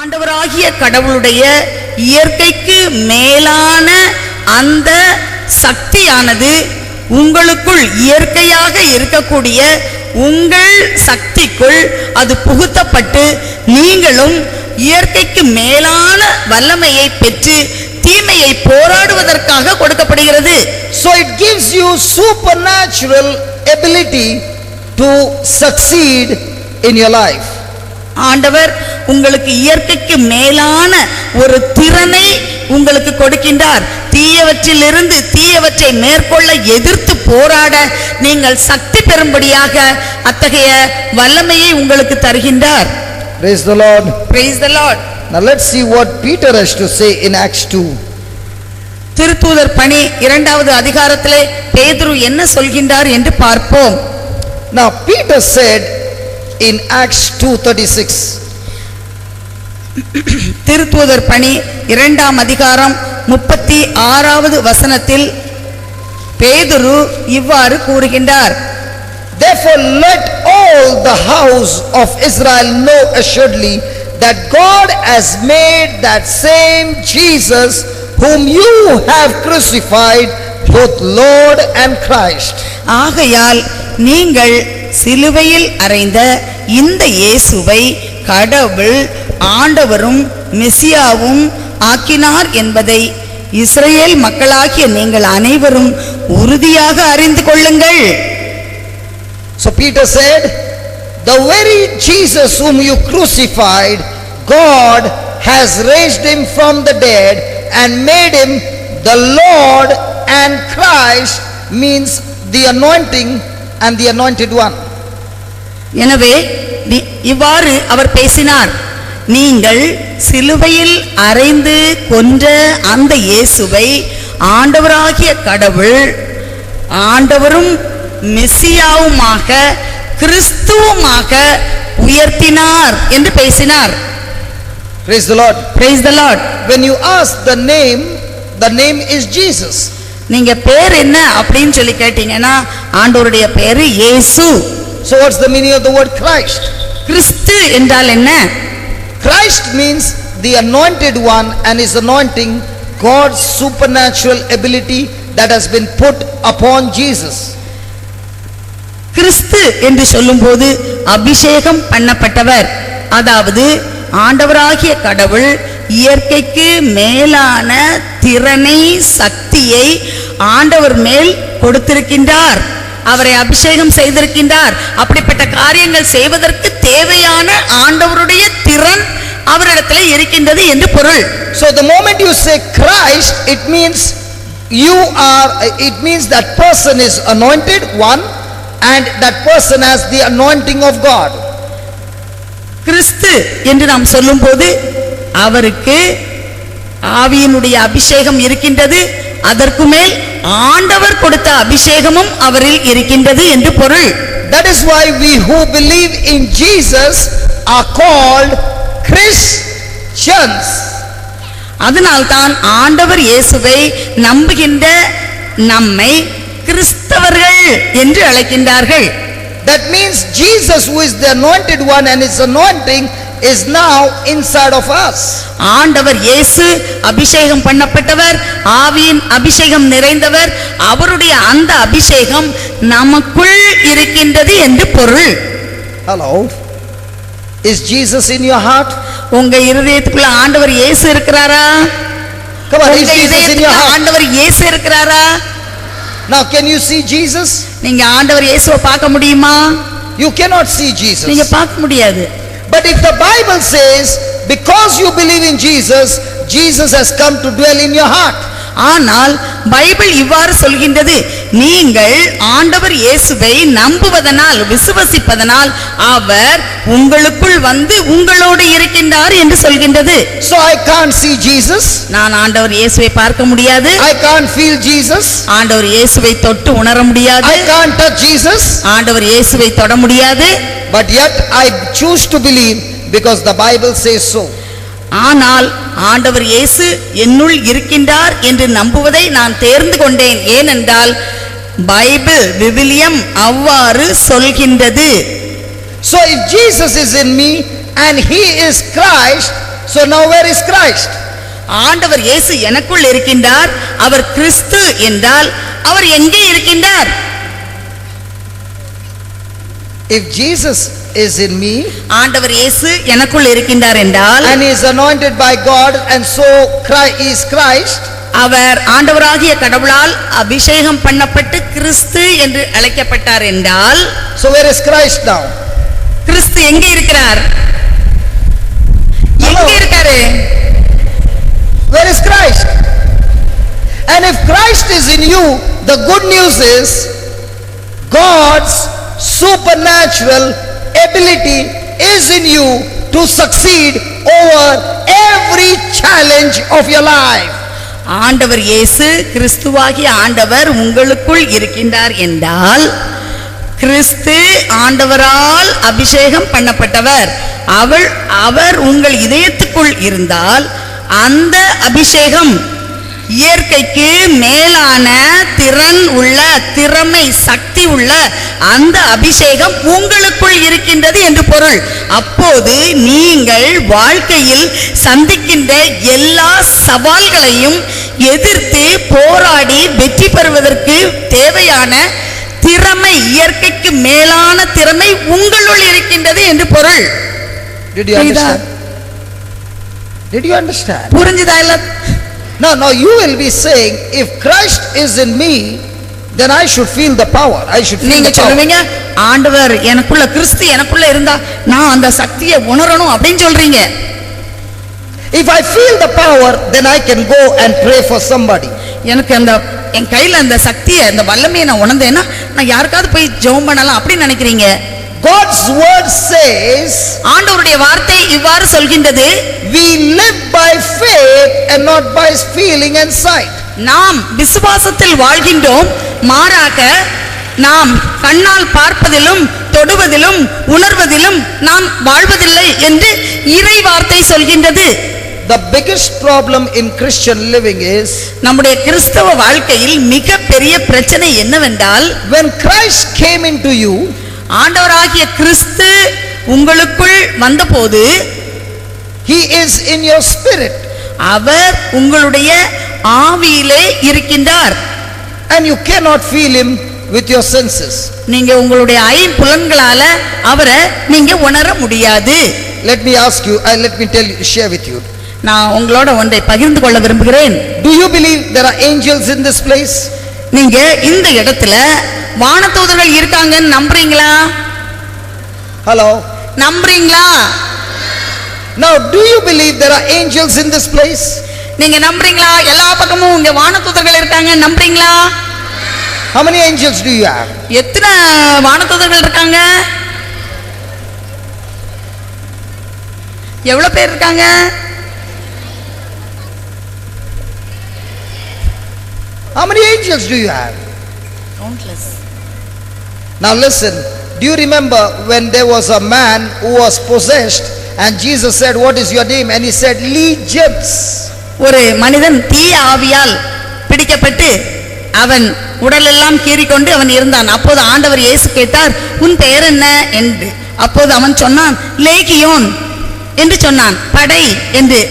ஆண்டவராகிய கடவுளுடைய இயற்கைக்கு மேலான அந்த சக்தியானது உங்களுக்குள் இயற்கையாக இருக்கக்கூடிய உங்கள் சக்திக்குள் அது புகுத்தப்பட்டு நீங்களும் இயற்கைக்கு மேலான வல்லமையை பெற்று தீமையை போராடுவதற்காக கொடுக்கப்படுகிறது. So it gives you supernatural ability to succeed in your life. ஆண்டவர் உங்களுக்கு இயற்கைக்கு மேலான ஒரு திறனை உங்களுக்கு கொடுக்கின்றார். தீயவற்றிலிருந்து தீயவற்றை மேற்கொள்ள எதிர்த்து போராட நீங்கள் சக்தி பெறும்படியாக அத்தகைய வல்லமையை உங்களுக்கு தருகின்றார். Praise the Lord. Praise the Lord. Now let's see what Peter has to say in Acts 2. திருத்தூதர் பணி 2வது அதிகாரத்திலே பேதுரு என்ன சொல்கின்றார் என்று பார்ப்போம். Now Peter said in Acts 2:36. திருத்தூதர் பணி 2ஆம் அதிகாரம் 36வது வசனத்தில் பேதுரு இவ்வாறு கூறுகின்றார். Therefore let all the house of Israel know assuredly that God has made that same Jesus whom you have crucified both Lord and Christ. ஆகையால் நீங்கள் சிலுவையில் அறைந்த இந்த இயேசுவை கடவுள் ஆண்டவரும் மெசியாவும் ஆக்கினார் என்பதை இஸ்ரவேல் மக்களாகிய நீங்கள் அனைவரும் உறுதியாக அறிந்து கொள்ளுங்கள். So Peter said, the very Jesus whom you crucified, God has raised him from the dead and made him the Lord and Christ, means the anointing and the anointed one. எனவே இவ்வாறு அவர் பேசினார். நீங்கள் சிலுவையில் அறைந்து கொன்ற அந்த இயேசுவை ஆண்டவராகிய கடவுள் ஆண்டவரும் மெசியாவுமாக கிறிஸ்துவுமாக உயர்த்தினார் என்று பேசினார். Praise the Lord. Praise the Lord. When you ask the name is Jesus. நீங்க பேர் என்ன அப்படின்னு சொல்லி கேட்டீங்கன்னா ஆண்டவருடைய பேரு இயேசு. So what's the meaning of the word Christ? கிறிஸ்து என்றால் என்ன? Christ means the anointed one, and his anointing, God's supernatural ability that has been put upon Jesus. கிறிஸ்து என்று சொல்லும்போது அபிஷேகம் பண்ணப்பட்டவர், அதாவது ஆண்டவராகிய கடவுள் இயற்கைக்கு மேலான திறனை சக்தியை ஆண்டவர் மேல் கொடுத்திருக்கின்றார், அவரை அபிஷேகம் செய்திருக்கின்றார். அப்படிப்பட்ட காரியங்கள் செய்வதற்கு தேவையான ஆண்டவருடைய திறன் அவரிடத்தில் இருக்கின்றது என்று பொருள். So the moment you say Christ, it means that person is anointed one, and that person has the anointing of God. கிறிஸ்து என்று நாம் சொல்லும்போது அவருக்கு ஆவியினுடைய அபிஷேகம் இருக்கின்றது, அதற்கு மேல் ஆண்டவர் கொடுத்த அபிஷேகமும் அவரில் இருக்கின்றது என்று பொருள். That is why we who believe in Jesus are called Christians. அதனால்தான் ஆண்டவர் இயேசுவை நம்புகின்ற நம்மை கிறிஸ்தவர்கள் என்று அழைக்கின்றார்கள். That means Jesus, who is the anointed one, and his anointing is now inside of us. ஆண்டவர் இயேசு அபிஷேகம் பண்ணப்பட்டவர், ஆவியின் அபிஷேகம் நிறைந்தவர், அவருடைய அந்த அபிஷேகம் நமக்குள் இருக்கின்றது என்று பொருள். Hello, is Jesus in your heart? உங்க இருதயத்துக்குள்ள ஆண்டவர் இயேசு இருக்கிறாரா? Come on, is உங்க Jesus in your இதயத்துக்குள்ள heart? ஆண்டவர் இயேசு இருக்கிறாரா? Now can you see Jesus? நீங்க ஆண்டவர் இயேசுவை பார்க்க முடியுமா? You cannot see Jesus. நீங்க பார்க்க முடியாது. But if the Bible says, because you believe in Jesus, Jesus has come to dwell in your heart. ஆனால் பைபிள் இவ்வாறு சொல்கின்றது, நீங்கள் ஆண்டவர் இயேசுவை நம்புவதனால் விசுவசிப்பதனால் அவர் உங்களுக்குள் வந்து உங்களோடு இருக்கின்றார் என்று சொல்கின்றது. So I can't see Jesus. நான் ஆண்டவர் இயேசுவை பார்க்க முடியாது. I can't feel Jesus. ஆண்டவர் இயேசுவை தொட்டு உணர முடியாது. I can't touch Jesus. ஆண்டவர் இயேசுவை தொட முடியாது. But yet I choose to believe because the Bible says so. ஆனால் ஆண்டவர் இயேசு என்னுள் இருக்கின்றார் என்று நம்புவதை நான் தேர்ந்து கொண்டேன். ஏனென்றால் பைபிள் விவிலியம் அவ்வாறு சொல்கின்றது. So if Jesus is in me and he is Christ, So now where is Christ? ஆண்டவர் இயேசு எனக்குள் இருக்கின்றார். அவர் கிறிஸ்து என்றால் அவர் எங்கே இருக்கின்றார்? If Jesus is in me, ஆண்டவர் இயேசு எனக்குள் இருக்கின்றார் என்றால், and he is anointed by God, and so is Christ, அவர் ஆண்டவராகிய கடவுளால் அபிஷேகம் பண்ணப்பட்டு கிறிஸ்து என்று அழைக்கப்பட்டார் என்றால், so where is Christ now? கிறிஸ்து எங்கே இருக்கிறார்? எங்கே இருக்காரு? Where is Christ? And if Christ is in you, the good news is God's supernatural ability is in you to succeed over every challenge of your life. ஆண்டவர் இயேசு கிறிஸ்துவாகிய ஆண்டவர் உங்களுக்குள் இருக்கின்றார் என்றால், கிறிஸ்து ஆண்டவரால் அபிஷேகம் பண்ணப்பட்டவர். அவர் உங்கள் இதயத்துக்குள் இருந்தால் அந்த அபிஷேகம் இயற்கைக்கு மேலான திறன் உள்ள, திறமை, சக்தி உள்ள அந்த அபிஷேகம் உங்களுக்குள் இருக்கின்றது என்று பொருள். அப்போது நீங்கள் வாழ்க்கையில் சந்திக்கின்ற எல்லா சவால்களையும் எதிர்த்து போராடி வெற்றி பெறுவதற்கு தேவையான திறமை, இயற்கைக்கு மேலான திறமை உங்களுள் இருக்கின்றது என்று பொருள். Did you understand? Did you understand? புரிஞ்சுதா? இல்ல Now you will be saying, if Christ is in me, then I should feel the power. I should feel நீங்க the power. சொல்லுவீங்க, ஆண்டவர் எனக்குள்ள, கிறிஸ்து எனக்குள்ள இருந்தா நான் அந்த சக்தியை உணரணும் அப்படின்னு சொல்றீங்க. If I feel the power, then I can go and pray for somebody. எனக்கு அந்த என் கையில அந்த சக்தியை, அந்த வல்லமையை நான் உணர்ந்தேன்னா நான் யாருக்காவது போய் ஜெபம் பண்ணலாம் அப்படின்னு நினைக்கிறீங்க. God's word says, ஆண்டவருடைய வார்த்தை இவ்வாறு சொல்கின்றது, we live by faith and not by feeling and sight. நாம் விசுவாசத்தில் வாழ்கின்றோம், மாறாக நாம் கண்ணால் பார்ப்பதிலும் தொடுவதிலும் உணர்வதிலும் நாம் வாழ்வதில்லை என்று இறை வார்த்தை சொல்கின்றது. The biggest problem in Christian living is, நம்முடைய கிறிஸ்தவ வாழ்க்கையில் மிகப்பெரிய பிரச்சனை என்னவென்றால், when Christ came into you, ஆண்டவராகிய கிறிஸ்து உங்களுக்குள் வந்தபோது, he is in your spirit, அவர் உங்களுடைய ஆவியிலே இருக்கின்றார். and you cannot feel him with your senses. நீங்க உங்களுடைய ஐம்புலன்களால அவரை நீங்க உணர முடியாது. Let me ask you, let me share with you. நான் உங்களோட ஒன்றை பகிர்ந்து கொள்ள விரும்புகிறேன். Do you believe there are angels in this place? நீங்க இந்த இடத்துல வானதூதர்கள் இருக்காங்கன்னு நம்புறீங்களா? Hello? நம்புறீங்களா? Now, do you believe there are angels in this place? நீங்க நம்புறீங்களா? எல்லா பக்கமும் இங்க வானதூதர்கள் இருக்காங்க நம்புறீங்களா? How many angels do you have? எத்தனை வானதூதர்கள் இருக்காங்க? எவ்வளவு பேர் இருக்காங்க? How many angels do you have? Countless. Now listen, do you remember when there was a man who was possessed and Jesus said, what is your name? And he said, legions. ஒரு மனிதன் தீய ஆவியால் பிடிக்கப்பட்டு அவன் உடலெல்லாம் கீறிக்கொண்டு அவன் இருந்தான். அப்போது ஆண்டவர் இயேசு கேட்டார், உன் பெயர் என்ன என்று. அப்போது அவன் சொன்னான், லேகியோன் என்று சொன்னான், படை என்று.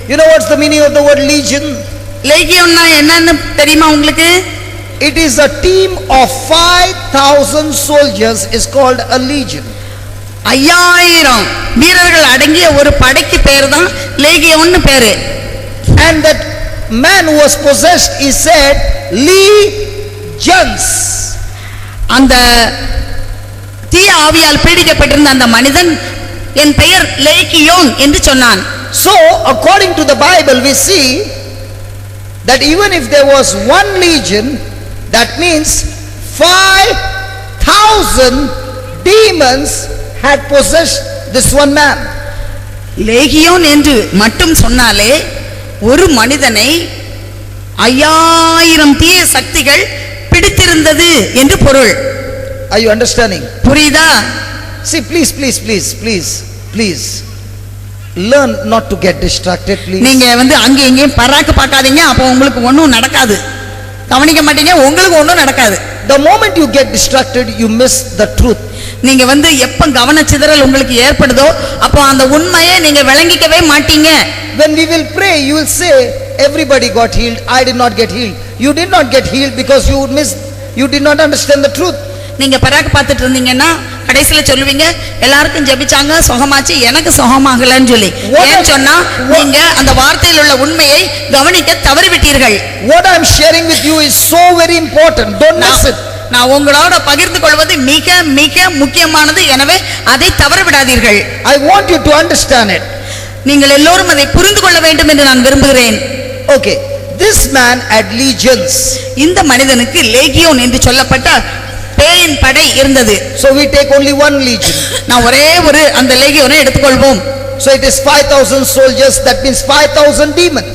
You know what's the meaning of the word legion? லேகியோன்னா என்னன்னு தெரியுமா உங்களுக்கு? It is a team of 5,000 soldiers is called a legion. 5000 வீரர்கள் அடங்கிய ஒரு படைக்கு பேர் தான் லேகியோன்னு பேரு. And that man who was possessed, he said, legions. அந்த தீய ஆவியால் பீடிக்கப்பட்டிருந்த அந்த மனிதன் என் பெயர் லேகியோன் என்று சொன்னான். So according to the Bible we see that even if there was one legion, that means 5,000 demons had possessed this one man. லேகியோன் என்று மட்டும் சொன்னாலே ஒரு மனிதனை 5000 தீய சக்திகள் பிடித்திருந்தது என்று பொருள். Are you understanding? புரியுதா? See, please learn not to get distracted, please. நீங்க அங்க எங்கேயும் பராக்கு பார்க்காதீங்க, அப்போ உங்களுக்கு ஒண்ணும் நடக்காது. கவனிக்க மாட்டீங்க, உங்களுக்கு ஒண்ணும் நடக்காது. The moment you get distracted, you miss the truth. நீங்க எப்ப கவனச்சிதறல் உங்களுக்கு ஏற்படுதோ அப்போ அந்த உண்மையை நீங்க விளங்கிக்கவே மாட்டீங்க. When we will pray, you will say, everybody got healed, I did not get healed. You did not get healed because you did not understand the truth. நீங்க பராக்கு பார்த்துட்டு இருந்தீங்கன்னா கடைசியில சொல்லுவீங்க எல்லாருக்கும் ஜெபிச்சாங்க சுகமாச்சு எனக்கு சுகமாகலன்னு சொல்லி. ஏன் சொன்னா நீங்க அந்த வார்த்தையில் உள்ள உண்மையை கவனிக்க தவறிவிட்டீர்கள். What I am sharing with you is so very important. Don't miss it. நான் உங்களோட பகிர்ந்து கொள்வது மிக மிக முக்கியமானது. எனவே அதை தவற விடாதீர்கள். I want you to understand it. நீங்கள் எல்லோரும் அதை புரிந்து கொள்ள வேண்டும் என்று நான் விரும்புகிறேன். Okay, this man had legions. இந்த மனிதனுக்கு லேகியோன் என்று சொல்லப்பட்ட பேயின் படை இருந்தது. So we take only one legion. நான் ஒரே ஒரு அந்த லேகியோனை எடுத்துக்கொள்வோம். So it is 5,000 soldiers, that means 5,000 demons.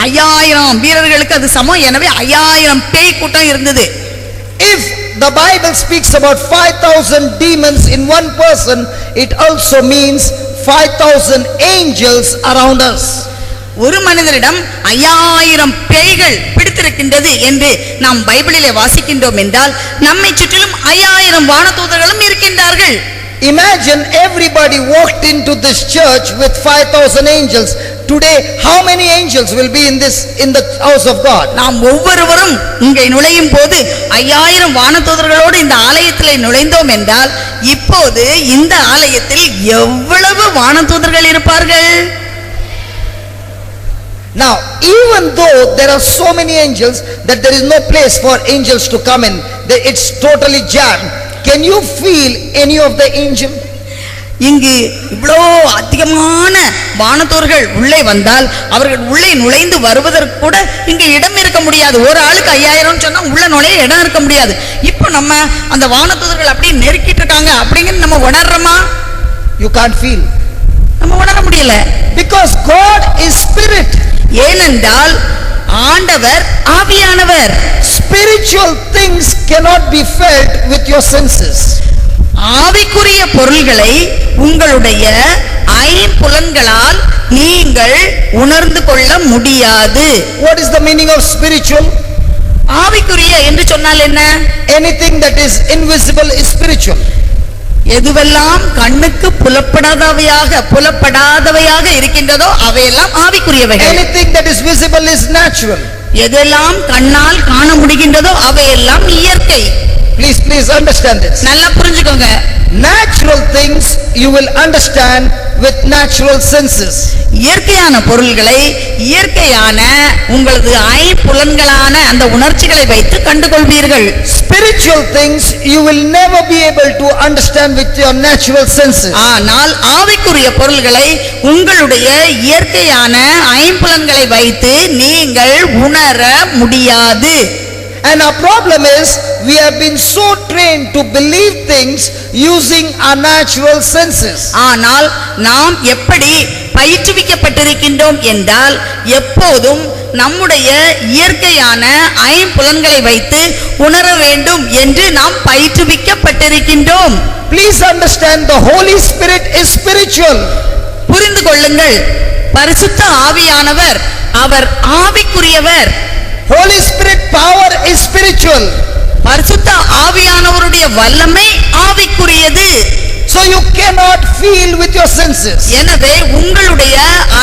5000 வீரர்களுக்கு அது சமம். எனவே 5000 பேய் கூட்டம் இருந்தது. If the Bible speaks about 5,000 demons in one person, it also means 5,000 angels around us. ஒரு மனிதரிடம் 5000 பேய்கள் பிடித்திருக்கின்றது என்று நாம் பைபிளிலே வாசிக்கின்றோம் என்றால் நம்மை சுற்றிலும் 5000 வானதூதர்களும் இருக்கின்றார்கள். Imagine everybody walked into this church with 5,000 angels. Today how many angels will be in the house of God? நாம் ஒவ்வொருவரும் இங்கே நுழையும் போது 5000 வானதூதர்களோடு இந்த ஆலயத்திலே நுழைந்தோம் என்றால் இப்போது இந்த ஆலயத்தில் எவ்வளவு வானதூதர்கள் இருப்பார்கள்? Now, even though there are so many angels that there is no place for angels to come in, it's totally jammed. Can you feel any of the angel? இங்கு இவ்வளோ அதிகமான வானதூதர்கள் உள்ளே வந்தால் அவர்கள் உள்ளே நுழைந்து வருவதற்கு கூட இங்கு இடம் இருக்க முடியாது. ஒரு ஆளுக்கு 5000 சொன்னா உள்ள நுழைய இடம் இருக்க முடியாது. இப்போ நம்ம அந்த வானதூதர்கள் அப்படியே நெருக்கிட்டு இருக்காங்க அப்படிங்கிறது நம்ம உணர்றோமா? You can't feel. நம்ம உணர முடியல. Because God is spirit. ஏனென்றால் ஆண்டவர் ஆவியானவர். Spiritual things cannot be felt with your senses. ஆவிக்குரிய பொருள்களை உங்களுடைய ஐம்புலன்களால் நீங்கள் உணர்ந்து கொள்ள முடியாது. What is the meaning of spiritual? ஆவிக்குரிய என்று சொன்னால் என்ன? Anything that is invisible is spiritual. எதுவெல்லாம் கண்ணுக்கு புலப்படாதவையாக இருக்கின்றதோ அவையெல்லாம் ஆவிக்குரியவைகள். Anything that is visible is natural. எதெல்லாம் கண்ணால் காண முடிகின்றதோ அவையெல்லாம் இயற்கை. Please understand this. நல்லா புரிஞ்சுக்கோங்க. Natural things you will understand with natural senses. இயற்கையான பொருள்களை இயற்கையான உங்களது ஐம்புலன்களான அந்த உணர்ச்சிகளை வைத்து கண்டுகொள்வீர்கள். Spiritual things you will never be able to understand with your natural senses. ஆனால் ஆவிக்குரிய பொருள்களை உங்களுடைய இயற்கையான ஐம்புலன்களை வைத்து நீங்கள் உணர முடியாது. And our problem is we have been so trained to believe things using our natural senses. ஆனால் நாம் எப்படி பயிற்றுவிக்கப்பட்டிருக்கின்றோம் என்றால் எப்போதும் நம்முடைய இயற்கையான ஐம்புலன்களை வைத்து உணர வேண்டும் என்று நாம் பயிற்றுவிக்கப்பட்டிருக்கின்றோம். Please understand, the Holy Spirit is spiritual. புரிந்து கொள்ளுங்கள், பரிசுத்த ஆவியானவர் அவர் ஆவிக்குரியவர். Holy Spirit power is spiritual. பரிசுத்த ஆவியானவருடைய வல்லமை ஆவிக்குரியது. So you cannot feel with your senses. எனவே உங்களுடைய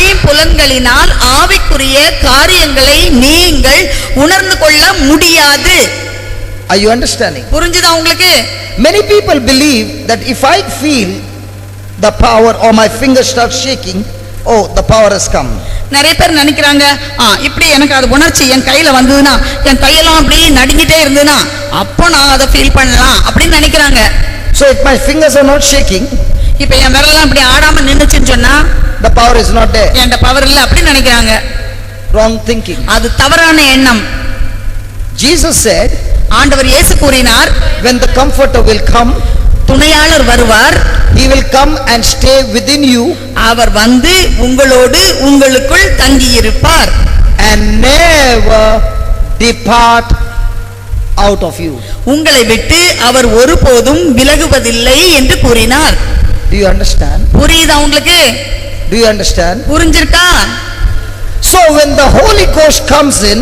ஐம்புலன்களினால் ஆவிக்குரிய காரியங்களை நீங்கள் உணர்ந்து கொள்ள முடியாது. Are you understanding? புரிஞ்சுதா உங்களுக்கு? Many people believe that if I feel the power or my fingers start shaking, oh, the power has come. நிறைய பேர் நினைக்கிறாங்க, இப்படி எனக்கு அது உணர்ச்சி என் கையில வந்ததுன்னா, என் கையெல்லாம் அப்படி நடுங்கிட்டே இருந்ததுன்னா அப்போ நான் அதை ஃபீல் பண்ணலாம் அப்படின்னு நினைக்கிறாங்க. So if my fingers are not shaking, இப்போ என் விரல்லாம் இப்படி ஆடாம நின்னுச்சுன்னு சொன்னா the power is not there. என்கிட்ட பவர் இல்லை அப்படின்னு நினைக்கிறாங்க. Wrong thinking. அது தவறான எண்ணம். Jesus said, ஆண்டவர் இயேசு கூறினார், when the comforter will come, துணையாளர் வருவார், he will come and stay within you, அவர் வந்து உங்களோடு உங்களுக்குள் தங்கியிருப்பார், and never depart out of you. உங்களை விட்டு அவர் ஒருபோதும் விலகுவதில்லை என்று கூறினார். Do you understand? புரியுதா உங்களுக்கு? Do you understand? புரிஞ்சிருக்கா? So when the Holy Ghost comes in,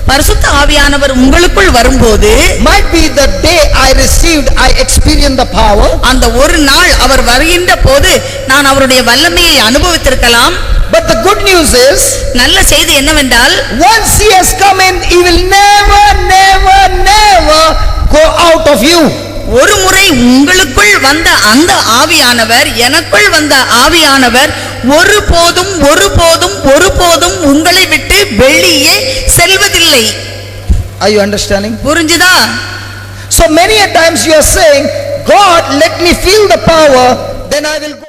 பரிசுத்த ஆவியானவர் உங்களுக்குள் வரும்போது might be the day I experienced the power. அந்த ஒரு நாள் அவர் வருகின்ற போது நான் அவருடைய வல்லமையை அனுபவித்திருக்கலாம். But the good news is, நல்ல செய்தி என்னவென்றால், once he has come in, he will never go out of you. ஒரு முறை உங்களுக்குள் வந்த அந்த ஆவியானவர், எனக்குள் வந்த ஆவியானவர் ஒருபோதும் உங்களை விட்டு வெளியே செல்வதில்லை. Are you understanding? புரிஞ்சுதா? So many a times you are saying, God, let me feel the power, then I will go.